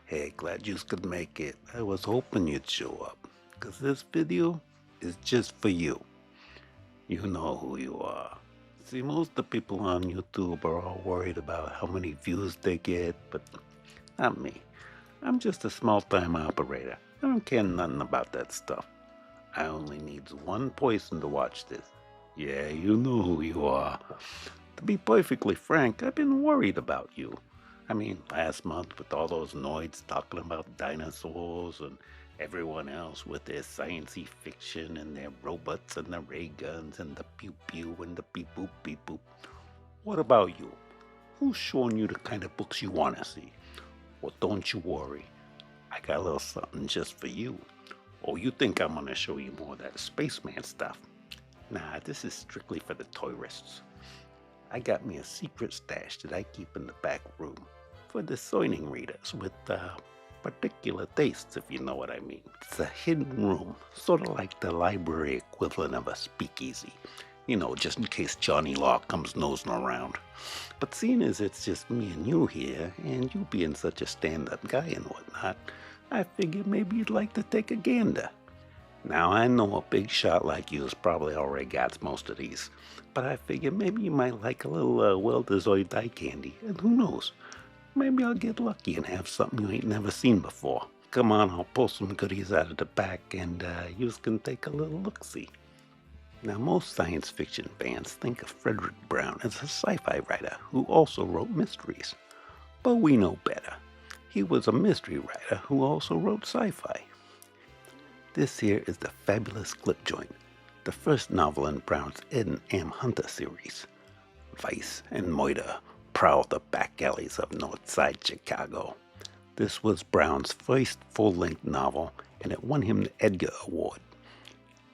Hey, glad you could make it. I was hoping you'd show up, 'cause this video is just for you. You know who you are. See, most of the people on YouTube are all worried about how many views they get, but not me. I'm just a small-time operator. I don't care nothing about that stuff. I only needs one person to watch this. Yeah, you know who you are. To be perfectly frank, I've been worried about you. I mean, last month with all those noids talking about dinosaurs and everyone else with their sciencey fiction and their robots and the ray guns and the pew pew and the beep boop beep boop. What about you? Who's showing you the kind of books you want to see? Well, don't you worry. I got a little something just for you. Oh, you think I'm going to show you more of that spaceman stuff? Nah, this is strictly for the tourists. I got me a secret stash that I keep in the back room for discerning readers with particular tastes, if you know what I mean. It's a hidden room, sort of like the library equivalent of a speakeasy. You know, just in case Johnny Law comes nosing around. But seeing as it's just me and you here, and you being such a stand-up guy and whatnot, I figured maybe you'd like to take a gander. Now, I know a big shot like you's probably already got most of these, but I figured maybe you might like a little well-deserved eye candy, and who knows, maybe I'll get lucky and have something you ain't never seen before. Come on, I'll pull some goodies out of the back, and yous can take a little look-see. Now, most science fiction fans think of Fredric Brown as a sci-fi writer who also wrote mysteries, but we know better. He was a mystery writer who also wrote sci-fi. This here is the Fabulous Clip Joint, the first novel in Brown's Ed and M. Hunter series. Vice and Moida prowl the back alleys of Northside Chicago. This was Brown's first full-length novel, and it won him the Edgar Award.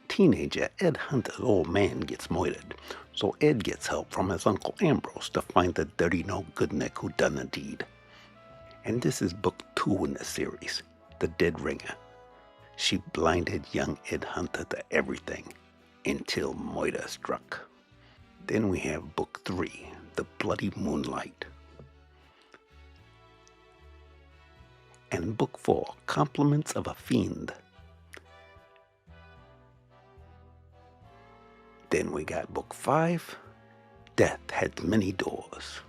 Teenager Ed Hunter's old man gets murdered, so Ed gets help from his Uncle Ambrose to find the dirty no-good-nick who done the deed. And this is book 2 in the series, The Dead Ringer. She blinded young Ed Hunter to everything until Moida struck. Then we have book 3, The Bloody Moonlight. And book 4, Compliments of a Fiend. Then we got book 5, Death Has Many Doors.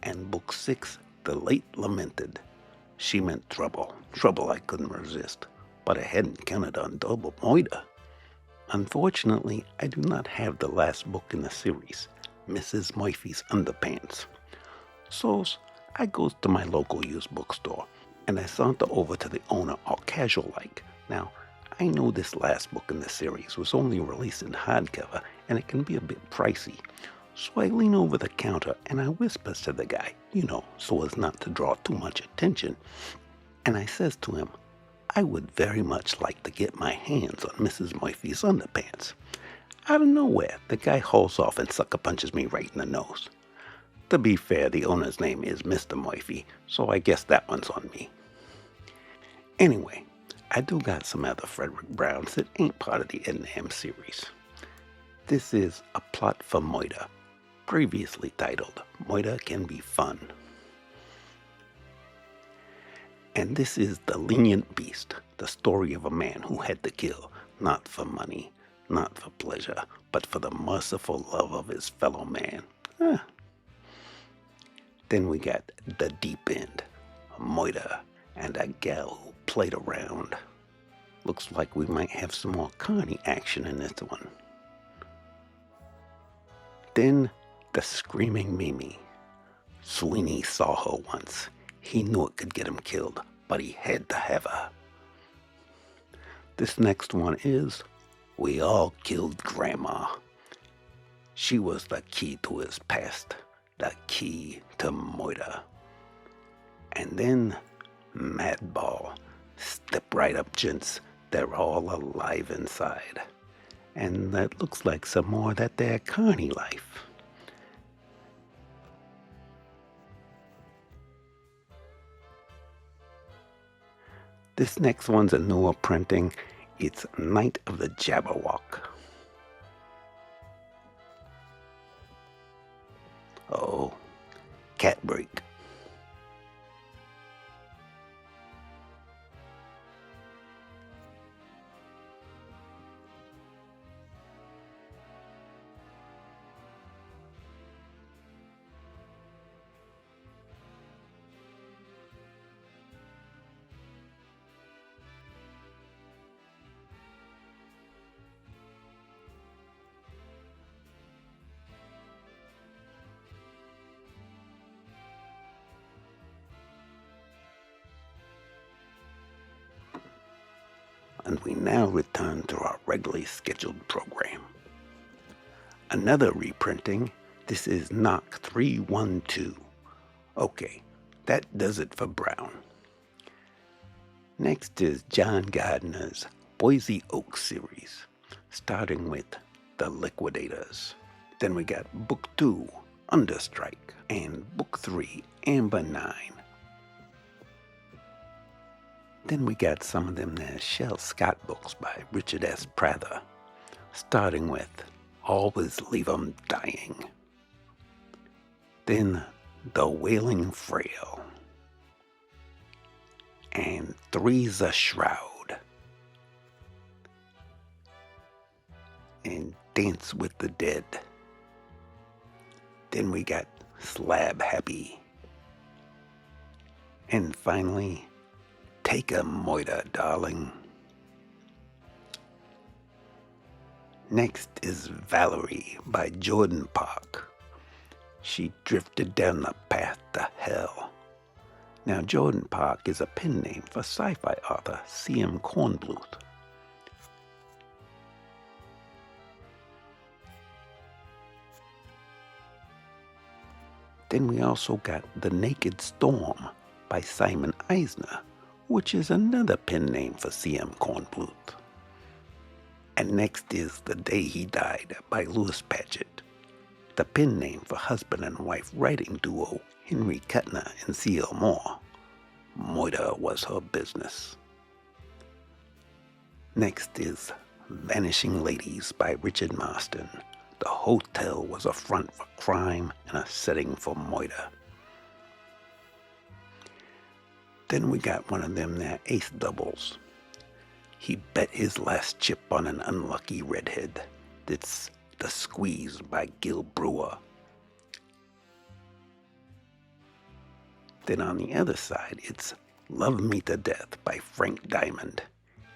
And book 6, The Late Lamented. She meant trouble I couldn't resist, but I hadn't counted on double Moida. Unfortunately, I do not have the last book in the series, Mrs. Murphy's Underpants. So I goes to my local used bookstore, and I saunter over to the owner all casual-like. Now, I know this last book in the series was only released in hardcover, and it can be a bit pricey. So I lean over the counter and I whispers to the guy, so as not to draw too much attention. And I says to him, I would very much like to get my hands on Mrs. Murphy's Underpants. Out of nowhere, the guy hauls off and sucker punches me right in the nose. To be fair, the owner's name is Mr. Murphy, so I guess that one's on me. Anyway, I do got some other Fredric Browns that ain't part of the Ed and M series. This is A Plot for Moida, previously titled Moida Can Be Fun. And this is The Lenient Beast, the story of a man who had to kill, not for money, not for pleasure, but for the merciful love of his fellow man. Then we got The Deep End, Moida and a gal who played around. Looks like we might have some more carny action in this one. Then The Screaming Mimi. Sweeney saw her once. He knew it could get him killed, but he had to have her. This next one is We All Killed Grandma. She was the key to his past, the key to Moida. And then Madball. Step right up, gents. They're all alive inside. And that looks like some more of that there carny life. This next one's a newer printing. It's Night of the Jabberwock. Oh, cat break. And we now return to our regularly scheduled program. Another reprinting. This is Knock 312. Okay, that does it for Brown. Next is John Gardner's Boysie Oak series, starting with The Liquidators. Then we got Book 2, Understrike, and Book 3, Amber 9. Then we got some of them there Shel Scott books by Richard S. Prather, starting with Always Leave 'em Dying. Then The Wailing Frail, and Three's a Shroud, and Dance with the Dead. Then we got Slab Happy, and finally, Take a Moita, Darling. Next is Valerie by Jordan Park. She drifted down the path to hell. Now, Jordan Park is a pen name for sci-fi author C.M. Kornbluth. Then we also got The Naked Storm by Simon Eisner, which is another pen name for C.M. Kornbluth. And next is The Day He Died by Louis Padgett, the pen name for husband and wife writing duo Henry Kuttner and C.L. Moore. Moita was her business. Next is Vanishing Ladies by Richard Marston. The hotel was a front for crime and a setting for Moita. Then we got one of them there ace doubles. He bet his last chip on an unlucky redhead. It's The Squeeze by Gil Brewer. Then on the other side, it's Love Me to Death by Frank Diamond.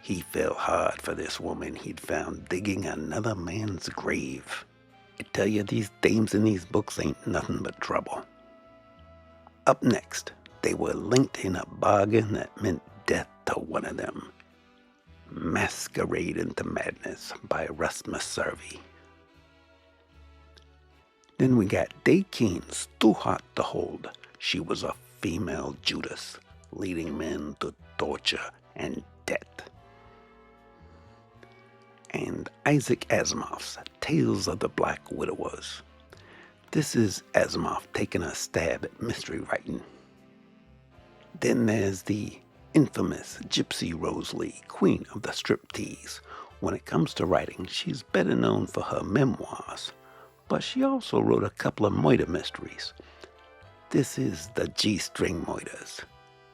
He fell hard for this woman he'd found digging another man's grave. I tell you, these dames in these books ain't nothing but trouble. Up next, they were linked in a bargain that meant death to one of them. Masquerade into Madness by Rasmus Servi. Then we got Day Keen's Too Hot to Hold. She was a female Judas, leading men to torture and death. And Isaac Asimov's Tales of the Black Widowers. This is Asimov taking a stab at mystery writing. Then there's the infamous Gypsie Rose Lee, queen of the striptease. When it comes to writing, she's better known for her memoirs, but she also wrote a couple of Moita mysteries. This is the G-string Moitas.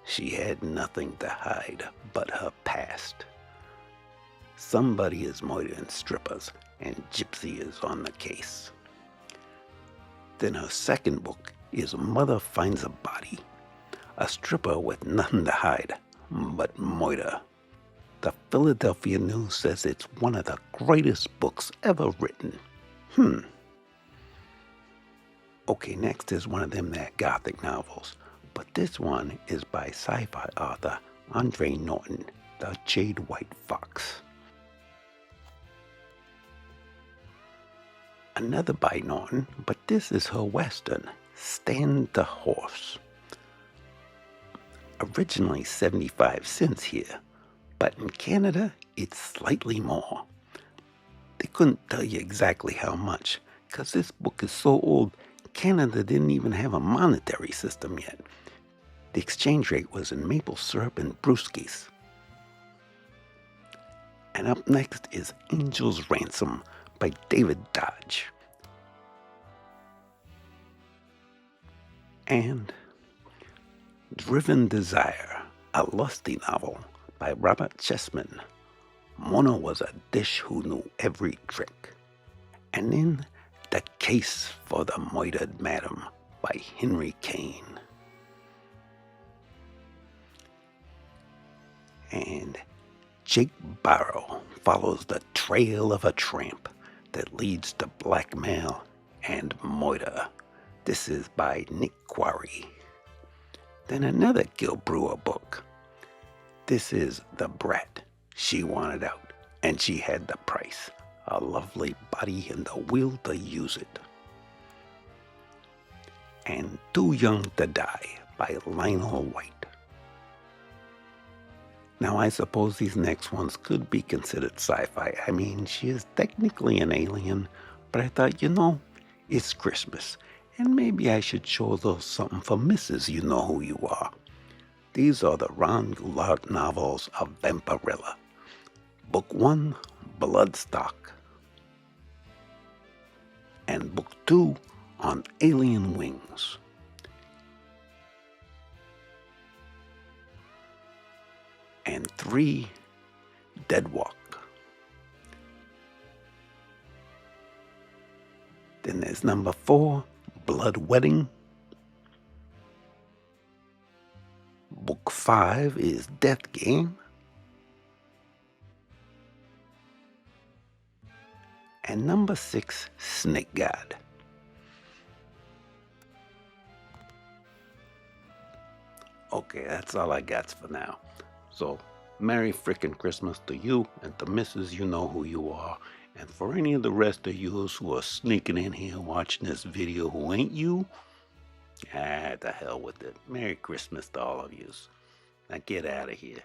She had nothing to hide but her past. Somebody is Moita in strippers, and Gypsy is on the case. Then her second book is Mother Finds a Body, a stripper with nothing to hide but Moita. The Philadelphia News says it's one of the greatest books ever written. Okay, next is one of them there gothic novels, but this one is by sci-fi author Andre Norton, The Jade White Fox. Another by Norton, but this is her western, Stand the Horse. Originally 75 cents here, but in Canada it's slightly more. They couldn't tell you exactly how much, because this book is so old, Canada didn't even have a monetary system yet. The exchange rate was in maple syrup and brewskis. And up next is Angel's Ransom by David Dodge. And Driven Desire, a lusty novel by Robert Chessman. Mona was a dish who knew every trick. And then The Case for the Moitered Madam by Henry Kane. And Jake Barrow follows the trail of a tramp that leads to blackmail and murder. This is by Nick Quarry. Then another Gil Brewer book. This is The Brat. She wanted out, and she had the price. A lovely body and the will to use it. And Too Young to Die by Lionel White. Now, I suppose these next ones could be considered sci-fi. I mean, she is technically an alien, but I thought, it's Christmas, and maybe I should show those something for Mrs. You Know Who You Are. These are the Ron Goulart novels of Vampirella. Book 1, Bloodstock. And Book 2, On Alien Wings. And 3, Deadwalk. Then there's number 4, Blood Wedding. Book 5 is Death Game. And number 6, Snake God. Okay, that's all I got for now. So, Merry frickin' Christmas to you and to Mrs. You Know Who You Are. And for any of the rest of yous who are sneaking in here watching this video who ain't you, the hell with it. Merry Christmas to all of yous. Now get out of here.